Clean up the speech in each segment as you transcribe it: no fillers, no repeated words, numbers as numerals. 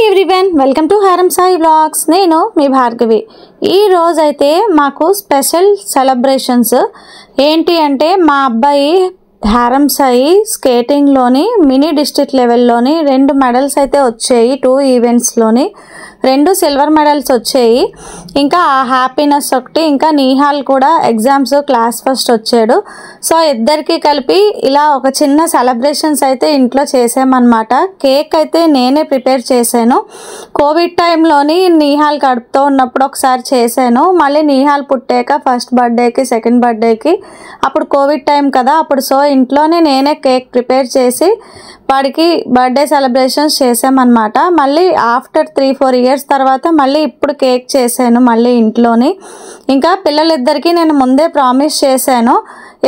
Everyone, welcome to హారం Sai vlogs. నేను మీ భార్గవి. ఈ రోజు అయితే మాకు స్పెషల్ సెలబ్రేషన్స్ ఏంటి అంటే మా అబ్బాయి హారం సాయి స్కేటింగ్లోని మినీ డిస్ట్రిక్ట్ లెవెల్లోని 2 మెడల్స్ అయితే వచ్చాయి. 2 ఈవెంట్స్లోని 2 సిల్వర్ మెడల్స్ వచ్చాయి. ఇంకా ఆ హ్యాపీనెస్ ఒకటి, ఇంకా నిహాల్ కూడా ఎగ్జామ్స్ క్లాస్ ఫస్ట్ వచ్చాడు. సో ఇద్దరికి కలిపి ఇలా ఒక చిన్న సెలబ్రేషన్స్ అయితే ఇంట్లో చేసామన్నమాట. కేక్ అయితే నేనే ప్రిపేర్ చేశాను. కోవిడ్ టైంలోని నిహాల్ కడుపుతో ఉన్నప్పుడు ఒకసారి చేశాను. మళ్ళీ నిహాల్ పుట్టాక ఫస్ట్ బర్త్డేకి, సెకండ్ బర్త్డేకి, అప్పుడు కోవిడ్ టైం కదా, అప్పుడు సో ఇంట్లోనే నేనే కేక్ ప్రిపేర్ చేసి వాడికి బర్త్డే సెలబ్రేషన్స్ చేసామన్నమాట. మళ్ళీ ఆఫ్టర్ 3-4 ఇయర్స్ తర్వాత మళ్ళీ ఇప్పుడు కేక్ చేశాను మళ్ళీ ఇంట్లోని. ఇంకా పిల్లలిద్దరికీ నేను ముందే ప్రామిస్ చేశాను,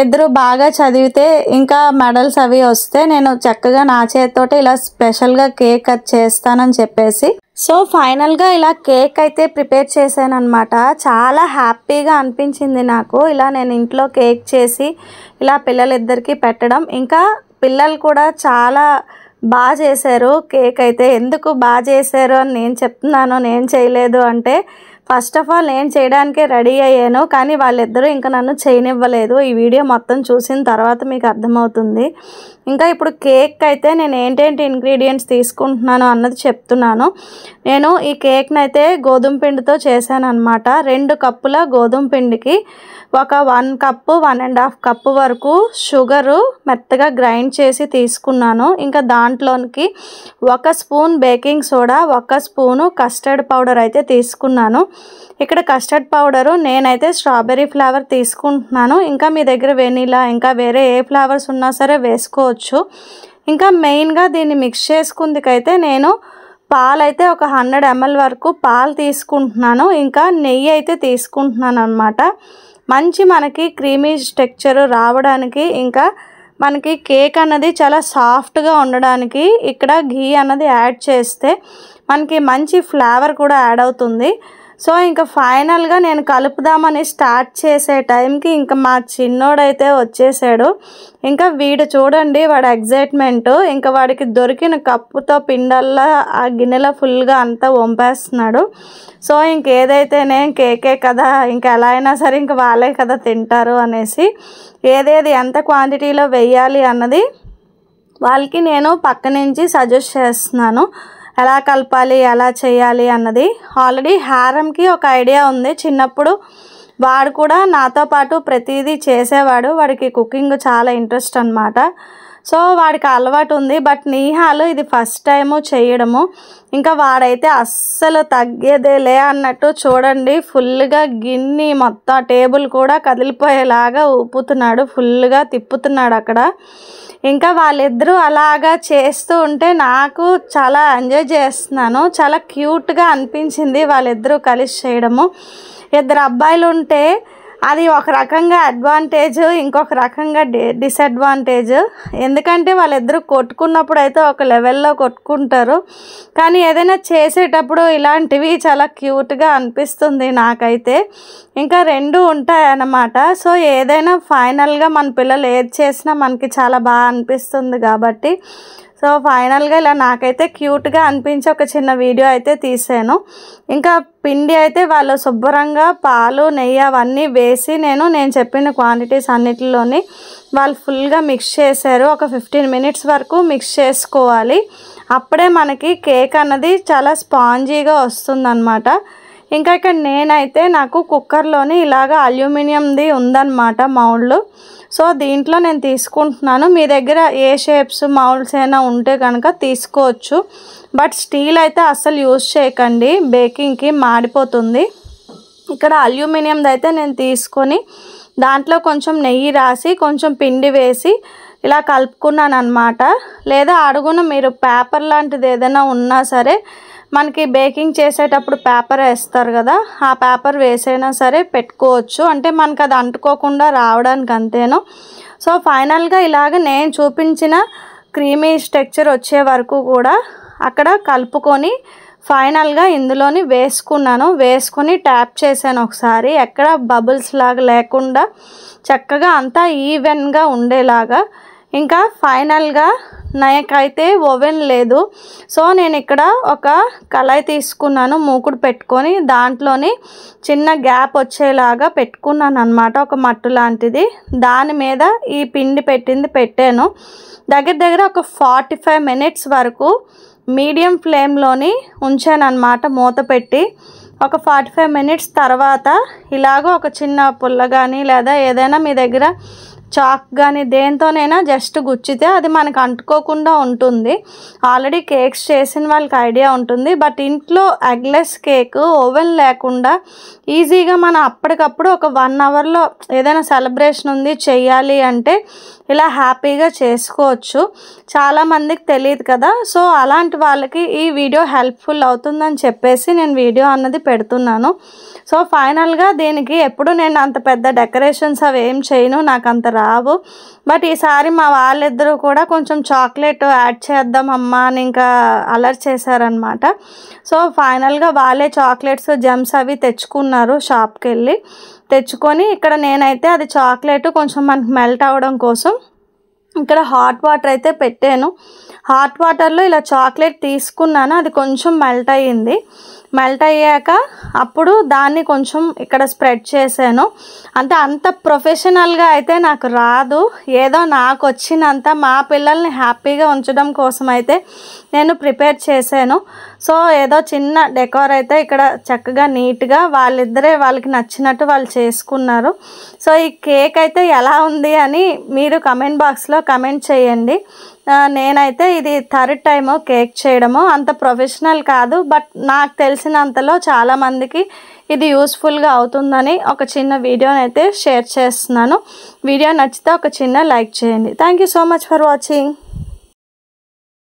ఇద్దరు బాగా చదివితే ఇంకా మెడల్స్ అవి వస్తే నేను చక్కగా నా చేతితోటి ఇలా స్పెషల్గా కేక్ కట్ చేస్తానని చెప్పేసి. సో ఫైనల్గా ఇలా కేక్ అయితే ప్రిపేర్ చేశాను అనమాట. చాలా హ్యాపీగా అనిపించింది నాకు ఇలా నేను ఇంట్లో కేక్ చేసి ఇలా పిల్లలిద్దరికీ పెట్టడం. ఇంకా పిల్లలు కూడా చాలా బాగా చేశారు కేక్ అయితే. ఎందుకు బాగా చేశారు అని నేను చెప్తున్నాను, నేను చేయలేదు అంటే, ఫస్ట్ ఆఫ్ ఆల్ నేను చేయడానికే రెడీ అయ్యాను, కానీ వాళ్ళిద్దరూ ఇంకా నన్ను చేయనివ్వలేదు. ఈ వీడియో మొత్తం చూసిన తర్వాత మీకు అర్థమవుతుంది. ఇంకా ఇప్పుడు కేక్ అయితే నేను ఏంటేంటి ఇంగ్రీడియంట్స్ తీసుకుంటున్నాను అన్నది చెప్తున్నాను. నేను ఈ కేక్ని అయితే గోధుమ పిండితో చేశాను అనమాట. 2 కప్పుల గోధుమ పిండికి ఒక 1 కప్పు 1.5 కప్పు వరకు షుగరు మెత్తగా గ్రైండ్ చేసి తీసుకున్నాను. ఇంకా దాంట్లోనికి 1 spoon baking soda, 1 spoon custard powder అయితే తీసుకున్నాను. ఇక్కడ కస్టర్డ్ పౌడరు నేనైతే స్ట్రాబెర్రీ ఫ్లేవర్ తీసుకుంటున్నాను. ఇంకా మీ దగ్గర వెనీలా ఇంకా వేరే ఏ ఫ్లేవర్స్ ఉన్నా సరే వేసుకోవచ్చు. ఇంకా మెయిన్గా దీన్ని మిక్స్ చేసుకుందుకైతే నేను పాలైతే ఒక 100 ml వరకు పాలు తీసుకుంటున్నాను. ఇంకా నెయ్యి అయితే తీసుకుంటున్నాను అనమాట. మంచి మనకి క్రీమీ టెక్స్చర్ రావడానికి, ఇంకా మనకి కేక్ అన్నది చాలా సాఫ్ట్గా ఉండడానికి ఇక్కడ ఘీ అన్నది యాడ్ చేస్తే మనకి మంచి ఫ్లేవర్ కూడా యాడ్ అవుతుంది. సో ఇంకా ఫైనల్గా నేను కలుపుదామని స్టార్ట్ చేసే టైంకి ఇంకా మా చిన్నోడైతే వచ్చేసాడు. ఇంకా వీడు చూడండి, వాడు ఎగ్జైట్మెంట్, ఇంకా వాడికి దొరికిన కప్పుతో పిండల్లా ఆ గిన్నెలో ఫుల్గా అంతా వంపేస్తున్నాడు. సో ఇంకేదైతేనే కేకే కదా, ఇంకా ఎలా అయినా సరే ఇంకా వాళ్ళే కదా తింటారు అనేసి ఏదేది ఎంత క్వాంటిటీలో వేయాలి అన్నది వాళ్ళకి నేను పక్క నుంచి సజెస్ట్ చేస్తున్నాను, ఎలా కలపాలి ఎలా చేయాలి అన్నది. ఆల్రెడీ హారంకి ఒక ఐడియా ఉంది. చిన్నప్పుడు వాడు కూడా నాతో పాటు ప్రతిదీ చేసేవాడు. వాడికి కుకింగ్ చాలా ఇంట్రెస్ట్ అనమాట. సో వాడికి అలవాటు ఉంది. బట్ నిహాలు ఇది ఫస్ట్ టైము చేయడము. ఇంకా వాడైతే అస్సలు తగ్గేదేలే అన్నట్టు చూడండి, ఫుల్గా గిన్నె మొత్తం టేబుల్ కూడా కదిలిపోయేలాగా ఊపుతున్నాడు, ఫుల్గా తిప్పుతున్నాడు అక్కడ. ఇంకా వాళ్ళిద్దరూ అలాగా చేస్తూ ఉంటే నాకు చాలా ఎంజాయ్ చేస్తున్నాను. చాలా క్యూట్గా అనిపించింది వాళ్ళిద్దరూ కలిసి చేయడము. 2 అబ్బాయిలు ఉంటే అది ఒక రకంగా అడ్వాంటేజ్, ఇంకొక రకంగా డిసడ్వాంటేజ్. ఎందుకంటే వాళ్ళిద్దరూ కొట్టుకున్నప్పుడు అయితే ఒక లెవెల్లో కొట్టుకుంటారు, కానీ ఏదైనా చేసేటప్పుడు ఇలాంటివి చాలా క్యూట్గా అనిపిస్తుంది నాకైతే. ఇంకా 2 ఉంటాయన్నమాట. సో ఏదైనా ఫైనల్గా మన పిల్లలు ఏది చేసినా మనకి చాలా బాగా అనిపిస్తుంది కాబట్టి సో ఫైనల్గా ఇలా నాకైతే క్యూట్గా అనిపించి ఒక చిన్న వీడియో అయితే తీసాను. ఇంకా పిండి అయితే వాళ్ళు శుభ్రంగా పాలు నెయ్యి అవన్నీ వేసి నేను చెప్పిన క్వాంటిటీస్ అన్నిటిలోని వాళ్ళు ఫుల్గా మిక్స్ చేశారు. ఒక 15 minutes వరకు మిక్స్ చేసుకోవాలి. అప్పుడే మనకి కేక్ అన్నది చాలా స్పాంజీగా వస్తుందన్నమాట. ఇంకా ఇక్కడ నేనైతే నాకు కుక్కర్లోని ఇలాగ అల్యూమినియంది ఉందన్నమాట మౌల్డ్. సో దీంట్లో నేను తీసుకుంటున్నాను. మీ దగ్గర ఏ షేప్స్ మౌల్డ్స్ అయినా ఉంటే కనుక తీసుకోవచ్చు. బట్ స్టీల్ అయితే అస్సలు యూజ్ చేయకండి, బేకింగ్కి మాడిపోతుంది. ఇక్కడ అల్యూమినియంది అయితే నేను తీసుకొని దాంట్లో కొంచెం నెయ్యి రాసి కొంచెం పిండి వేసి ఇలా కలుపుకున్నాను అనమాట. లేదా అడుగున మీరు పేపర్ లాంటిది ఏదైనా ఉన్నా సరే, మనకి బేకింగ్ చేసేటప్పుడు పేపర్ వేస్తారు కదా, ఆ పేపర్ వేసైనా సరే పెట్టుకోవచ్చు. అంటే మనకు అది అంటుకోకుండా రావడానికి అంతేను. సో ఫైనల్గా ఇలాగ నేను చూపించిన క్రీమీ టెక్స్చర్ వచ్చే వరకు కూడా అక్కడ కలుపుకొని ఫైనల్గా ఇందులోని వేసుకొని ట్యాప్ చేశాను ఒకసారి. ఎక్కడ బబుల్స్ లాగా లేకుండా చక్కగా అంతా ఈవెన్గా ఉండేలాగా. ఇంకా ఫైనల్గా నాకైతే ఓవెన్ లేదు. సో నేను ఇక్కడ ఒక కళాయి తీసుకున్నాను, మూకుడు పెట్టుకొని దాంట్లోని చిన్న గ్యాప్ వచ్చేలాగా పెట్టుకున్నాను అనమాట, ఒక మట్టు లాంటిది. దాని మీద ఈ పిండి పెట్టాను. దగ్గర ఒక 45 minutes వరకు మీడియం ఫ్లేమ్లోని ఉంచాను అనమాట, మూత పెట్టి. ఒక 45 minutes తర్వాత ఇలాగో ఒక చిన్న పుల్ల కానీ లేదా ఏదైనా మీ దగ్గర చాక్ కానీ దేంతోనైనా జస్ట్ గుచ్చితే అది మనకు అంటుకోకుండా ఉంటుంది. ఆల్రెడీ కేక్స్ చేసిన వాళ్ళకి ఐడియా ఉంటుంది. బట్ ఇంట్లో ఎగ్లెస్ కేక్ ఓవెన్ లేకుండా ఈజీగా మనం అప్పటికప్పుడు ఒక 1 hourలో ఏదైనా సెలబ్రేషన్ ఉంది చెయ్యాలి అంటే ఇలా హ్యాపీగా చేసుకోవచ్చు. చాలామందికి తెలియదు కదా. సో అలాంటి వాళ్ళకి ఈ వీడియో హెల్ప్ఫుల్ అవుతుందని చెప్పేసి నేను వీడియో అన్నది పెడుతున్నాను. సో ఫైనల్గా దీనికి ఎప్పుడు నేను అంత పెద్ద డెకరేషన్స్ అవి ఏం చేయను, నాకు అంత రావు. బట్ ఈసారి మా వాళ్ళిద్దరూ కూడా కొంచెం చాక్లెట్ యాడ్ చేద్దాం అమ్మా అని ఇంకా అలర్ట్ చేశారనమాట. సో ఫైనల్గా వాళ్ళే చాక్లెట్స్ జెమ్స్ అవి తెచ్చుకున్నారు షాప్కి వెళ్ళి. తెచ్చుకొని ఇక్కడ నేనైతే అది చాక్లెట్ కొంచెం మనకు మెల్ట్ అవ్వడం కోసం ఇక్కడ హాట్ వాటర్ అయితే పెట్టాను. హాట్ వాటర్లో ఇలా చాక్లెట్ తీసుకున్నాను, అది కొంచెం మెల్ట్ అయ్యింది. మెల్ట్ అయ్యాక అప్పుడు దాన్ని కొంచెం ఇక్కడ స్ప్రెడ్ చేశాను. అంటే అంత ప్రొఫెషనల్గా అయితే నాకు రాదు, ఏదో నాకు వచ్చినంత మా పిల్లల్ని హ్యాపీగా ఉంచడం కోసం అయితే నేను ప్రిపేర్ చేశాను. సో ఏదో చిన్న డెకోర్ అయితే ఇక్కడ చక్కగా నీట్గా వాళ్ళకి నచ్చినట్టు వాళ్ళు చేసుకున్నారు. సో ఈ కేక్ అయితే ఎలా ఉంది అని మీరు కమెంట్ బాక్స్లో కమెంట్ చేయండి. నేనైతే ఇది 3rd time కేక్ చేయడము, అంత ప్రొఫెషనల్ కాదు. బట్ నాకు తెలిసినంతలో చాలామందికి ఇది యూస్ఫుల్గా అవుతుందని ఒక చిన్న వీడియోని అయితే షేర్ చేస్తున్నాను. వీడియో నచ్చితే ఒక చిన్న లైక్ చేయండి. Thank you so much for watching.